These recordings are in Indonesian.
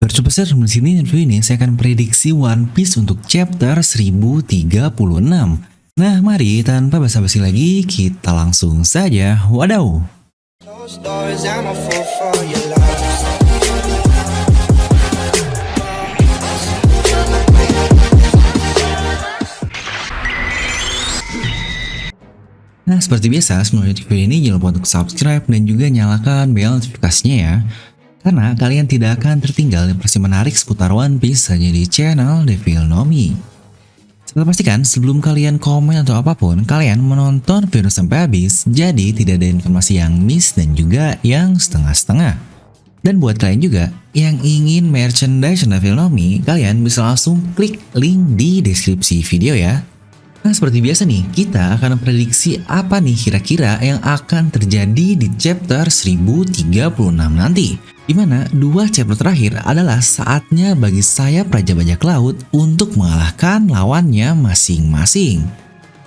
Berjumpa saya di sini. Review ini saya akan prediksi One Piece untuk chapter 1036. Nah, mari tanpa basa-basi lagi kita langsung saja. Wadaw. Nah, seperti biasa, sebelum video ini jangan lupa untuk subscribe dan juga nyalakan bel notifikasinya ya. Karena kalian tidak akan tertinggal informasi menarik seputar One Piece hanya di channel Devil Nomi. Setelah pastikan sebelum kalian komen atau apapun, kalian menonton video sampai habis, jadi tidak ada informasi yang miss dan juga yang setengah-setengah. Dan buat kalian juga yang ingin merchandise Devil Nomi, kalian bisa langsung klik link di deskripsi video ya. Nah, seperti biasa nih, kita akan memprediksi apa nih kira-kira yang akan terjadi di chapter 1036 nanti. Dimana dua chapter terakhir adalah saatnya bagi sayap Raja Bajak Laut untuk mengalahkan lawannya masing-masing.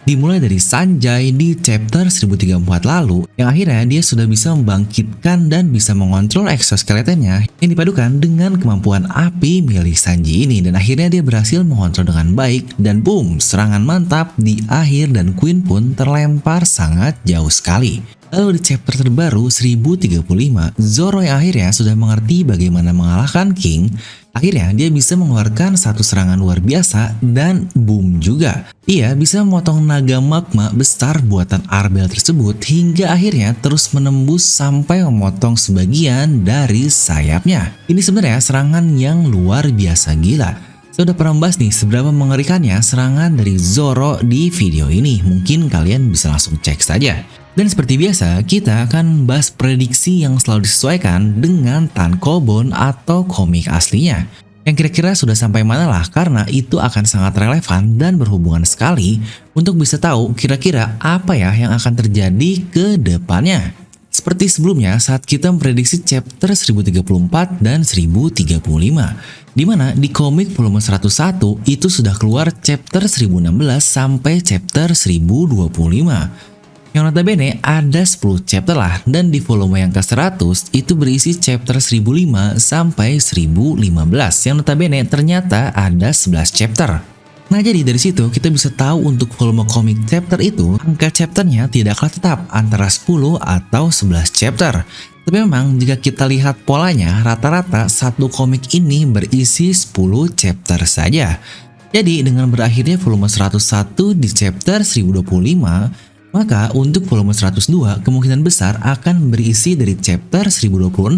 Dimulai dari Sanjay di chapter 1034 lalu, yang akhirnya dia sudah bisa membangkitkan dan bisa mengontrol exoskeletonnya yang dipadukan dengan kemampuan api milik Sanji ini, dan akhirnya dia berhasil mengontrol dengan baik dan boom, serangan mantap di akhir dan Queen pun terlempar sangat jauh sekali. Lalu di chapter terbaru 1035, Zoro yang akhirnya sudah mengerti bagaimana mengalahkan King, akhirnya dia bisa mengeluarkan satu serangan luar biasa dan boom juga. Ia bisa memotong naga magma besar buatan Arbel tersebut hingga akhirnya terus menembus sampai memotong sebagian dari sayapnya. Ini sebenarnya serangan yang luar biasa gila. Saya udah pernah membahas nih seberapa mengerikannya serangan dari Zoro di video ini. Mungkin kalian bisa langsung cek saja. Dan seperti biasa, kita akan bahas prediksi yang selalu disesuaikan dengan tankobon atau komik aslinya. Yang kira-kira sudah sampai mana lah, karena itu akan sangat relevan dan berhubungan sekali untuk bisa tahu kira-kira apa ya yang akan terjadi ke depannya. Seperti sebelumnya saat kita memprediksi chapter 1034 dan 1035. Dimana di komik volume 101 itu sudah keluar chapter 1016 sampai chapter 1025. Yang notabene ada 10 chapter lah, dan di volume yang ke-100 itu berisi chapter 1005 sampai 1015 yang notabene ternyata ada 11 chapter. Nah, jadi dari situ kita bisa tahu untuk volume komik chapter itu angka chapternya tidaklah tetap antara 10 atau 11 chapter. Tapi memang jika kita lihat polanya, rata-rata satu komik ini berisi 10 chapter saja. Jadi dengan berakhirnya volume 101 di chapter 1025, maka untuk volume 102 kemungkinan besar akan berisi dari chapter 1026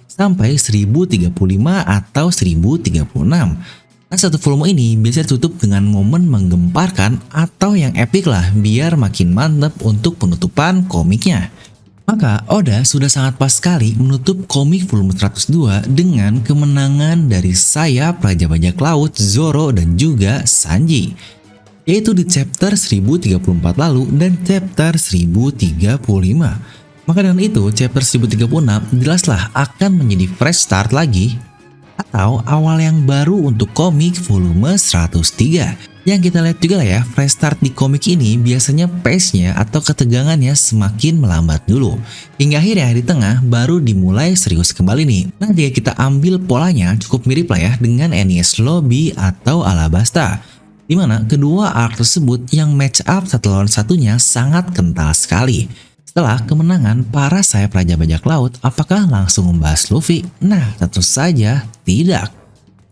sampai 1035 atau 1036. Nah, satu volume ini biasa ditutup dengan momen menggemparkan atau yang epic lah biar makin mantap untuk penutupan komiknya. Maka Oda sudah sangat pas sekali menutup komik volume 102 dengan kemenangan dari sayap Raja Bajak Laut, Zoro dan juga Sanji, yaitu di chapter 1034 lalu dan chapter 1035. Maka dengan itu chapter 1036 jelaslah akan menjadi fresh start lagi atau awal yang baru untuk komik volume 103. Yang kita lihat juga lah ya, fresh start di komik ini biasanya pace-nya atau ketegangannya semakin melambat dulu, hingga akhirnya di tengah baru dimulai serius kembali nih. Nah, jika kita ambil polanya cukup mirip lah ya dengan Enies Lobby atau Alabasta, dimana kedua arc tersebut yang match up satu lawan satunya sangat kental sekali. Setelah kemenangan para sayap Raja Bajak Laut, apakah langsung membahas Luffy? Nah, tentu saja tidak.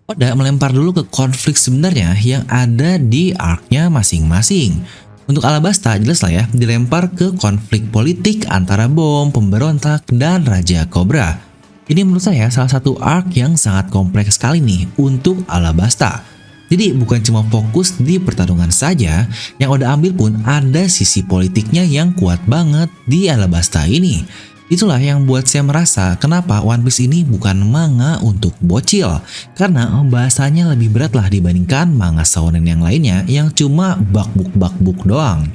Oda melempar dulu ke konflik sebenarnya yang ada di arc-nya masing-masing. Untuk Alabasta jelas lah ya, dilempar ke konflik politik antara Bom, pemberontak, dan Raja Cobra. Ini menurut saya salah satu arc yang sangat kompleks sekali nih untuk Alabasta. Jadi bukan cuma fokus di pertarungan saja, yang Oda ambil pun ada sisi politiknya yang kuat banget di Alabasta ini. Itulah yang buat saya merasa kenapa One Piece ini bukan manga untuk bocil, karena bahasanya lebih berat lah dibandingkan manga shonen yang lainnya yang cuma bakbuk doang.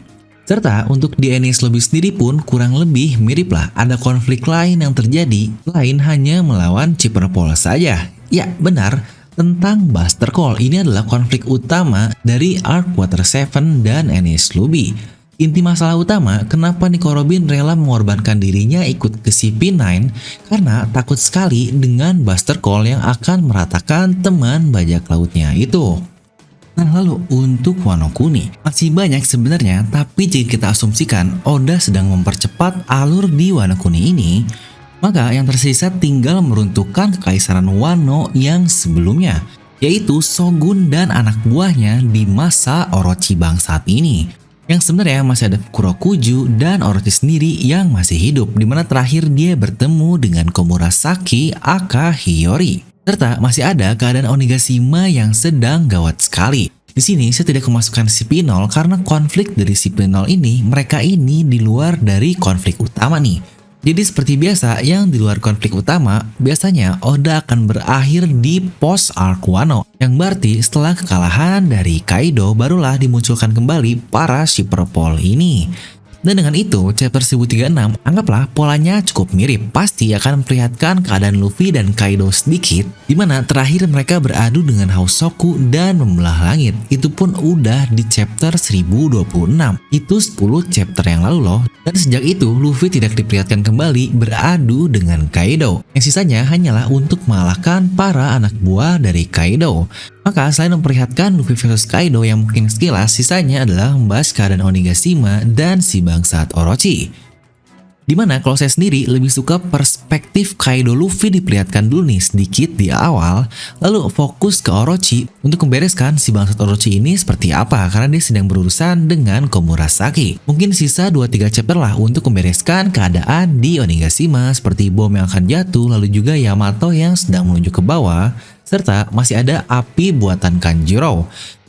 Serta untuk di Enies Lobby sendiri pun kurang lebih mirip lah, ada konflik lain yang terjadi, lain hanya melawan Chipper Pole saja. Ya benar, tentang Buster Call. Ini adalah konflik utama dari arc Water 7 dan Enies Lobby. Inti masalah utama kenapa Nico Robin rela mengorbankan dirinya ikut ke CP9 karena takut sekali dengan Buster Call yang akan meratakan teman bajak lautnya itu. Nah lalu untuk Wano Kuni, masih banyak sebenarnya, tapi jika kita asumsikan Oda sedang mempercepat alur di Wano Kuni ini, maka yang tersisa tinggal meruntuhkan kekaisaran Wano yang sebelumnya, yaitu Shogun dan anak buahnya di masa Orochimaru saat ini. Yang sebenarnya masih ada Kurokuju dan Orochi sendiri yang masih hidup, dimana terakhir dia bertemu dengan Komurasaki aka Hiyori. Serta masih ada keadaan Onigashima yang sedang gawat sekali. Di sini saya tidak memasukkan CP0 karena konflik dari CP0 ini, mereka ini di luar dari konflik utama nih. Jadi seperti biasa, yang di luar konflik utama, biasanya Oda akan berakhir di post arc Wano, yang berarti setelah kekalahan dari Kaido barulah dimunculkan kembali para Shipper Paul ini. Dan dengan itu, chapter 1036 anggaplah polanya cukup mirip, pasti akan memperlihatkan keadaan Luffy dan Kaido sedikit, dimana terakhir mereka beradu dengan Hausoku dan membelah langit. Itu pun udah di chapter 1026, itu 10 chapter yang lalu loh. Dan sejak itu, Luffy tidak diperlihatkan kembali beradu dengan Kaido. Yang sisanya hanyalah untuk mengalahkan para anak buah dari Kaido. Maka selain memperlihatkan Luffy versus Kaido yang mungkin sekilas, sisanya adalah membahas keadaan Onigashima dan si bangsat Orochi. Dimana kalau saya sendiri lebih suka perspektif Kaido Luffy diperlihatkan dulu nih sedikit di awal, lalu fokus ke Orochi untuk membereskan si bangsat Orochi ini seperti apa karena dia sedang berurusan dengan Komurasaki. Mungkin sisa 2-3 chapter lah untuk membereskan keadaan di Onigashima seperti bom yang akan jatuh, lalu juga Yamato yang sedang menuju ke bawah, serta masih ada api buatan Kanjuro.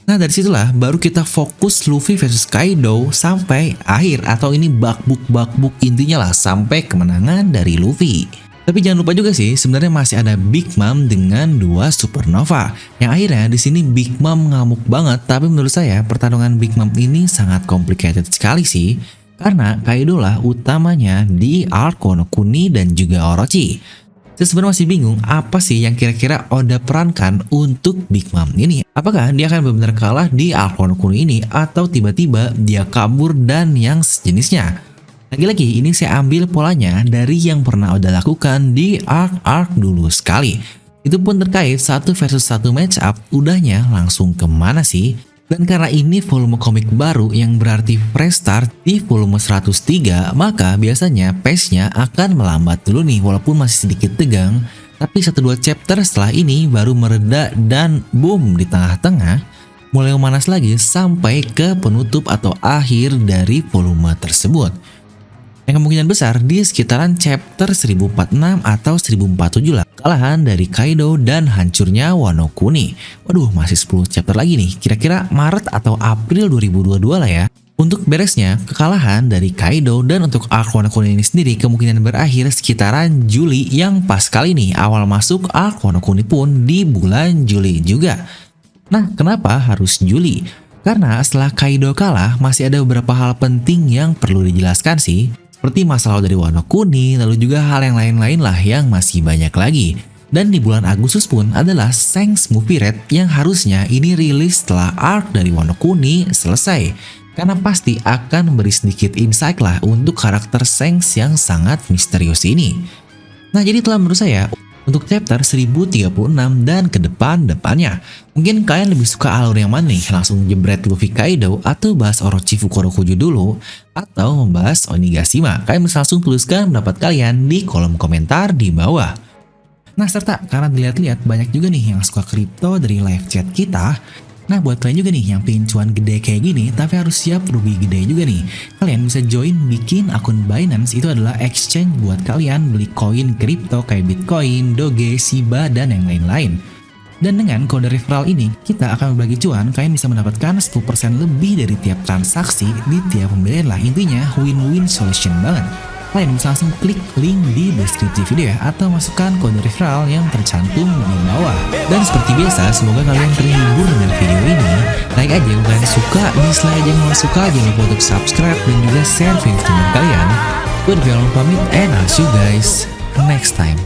Nah dari situlah baru kita fokus Luffy versus Kaido sampai akhir, atau ini bakbuk intinya lah sampai kemenangan dari Luffy. Tapi jangan lupa juga sih, sebenarnya masih ada Big Mom dengan 2 Supernova. Yang akhirnya di sini Big Mom ngamuk banget, tapi menurut saya pertarungan Big Mom ini sangat complicated sekali sih. Karena Kaido lah utamanya di arc Wano Kuni dan juga Orochi. Saya sebenarnya masih bingung apa sih yang kira-kira Oda perankan untuk Big Mom ini. Apakah dia akan benar-benar kalah di arc Wano Kuni ini atau tiba-tiba dia kabur dan yang sejenisnya. Lagi-lagi ini saya ambil polanya dari yang pernah Oda lakukan di arc dulu sekali. Itu pun terkait 1 versus 1 match up, udahnya langsung kemana sih? Dan karena ini volume komik baru yang berarti fresh start di volume 103, maka biasanya pace-nya akan melambat dulu nih walaupun masih sedikit tegang. Tapi 1-2 chapter setelah ini baru mereda dan boom di tengah-tengah mulai memanas lagi sampai ke penutup atau akhir dari volume tersebut. Yang kemungkinan besar di sekitaran chapter 1046 atau 1047 lah, kekalahan dari Kaido dan hancurnya Wano Kuni. Waduh, masih 10 chapter lagi nih, kira-kira Maret atau April 2022 lah ya. Untuk beresnya kekalahan dari Kaido, dan untuk arc Wano Kuni ini sendiri kemungkinan berakhir sekitaran Juli, yang pas kali nih awal masuk arc Wano Kuni pun di bulan Juli juga. Nah, kenapa harus Juli? Karena setelah Kaido kalah masih ada beberapa hal penting yang perlu dijelaskan sih. Seperti masalah dari Wano Kuni, lalu juga hal yang lain-lain lah yang masih banyak lagi. Dan di bulan Agustus pun adalah Shanks Movie Red yang harusnya ini rilis setelah arc dari Wano Kuni selesai. Karena pasti akan memberi sedikit insight lah untuk karakter Shanks yang sangat misterius ini. Nah jadi itulah menurut saya untuk chapter 1036 dan ke depannya. Mungkin kalian lebih suka alur yang mana nih? Langsung jebret Luffy Kaido atau bahas Orochimaru Kurokuju dulu, atau membahas Onigashima? Kalian bisa langsung tuliskan pendapat kalian di kolom komentar di bawah. Nah serta karena dilihat-lihat banyak juga nih yang suka kripto dari live chat kita. Nah buat kalian juga nih yang pengen cuan gede kayak gini tapi harus siap rugi gede juga nih, kalian bisa join bikin akun Binance. Itu adalah exchange buat kalian beli koin kripto kayak Bitcoin, Doge, Shiba, dan yang lain-lain. Dan dengan kode referral ini kita akan berbagi cuan, kalian bisa mendapatkan 10% lebih dari tiap transaksi di tiap pembelian lah. Intinya win-win solution banget. Kalian bisa langsung klik link di deskripsi video ya, atau masukkan kode referral yang tercantum di bawah. Dan seperti biasa, semoga kalian terhibur dengan video ini. Like aja kalau kalian suka, dislike aja kalau suka, jangan lupa untuk subscribe dan juga share video teman kalian. Gue Devi pamit, and I'll see you guys next time.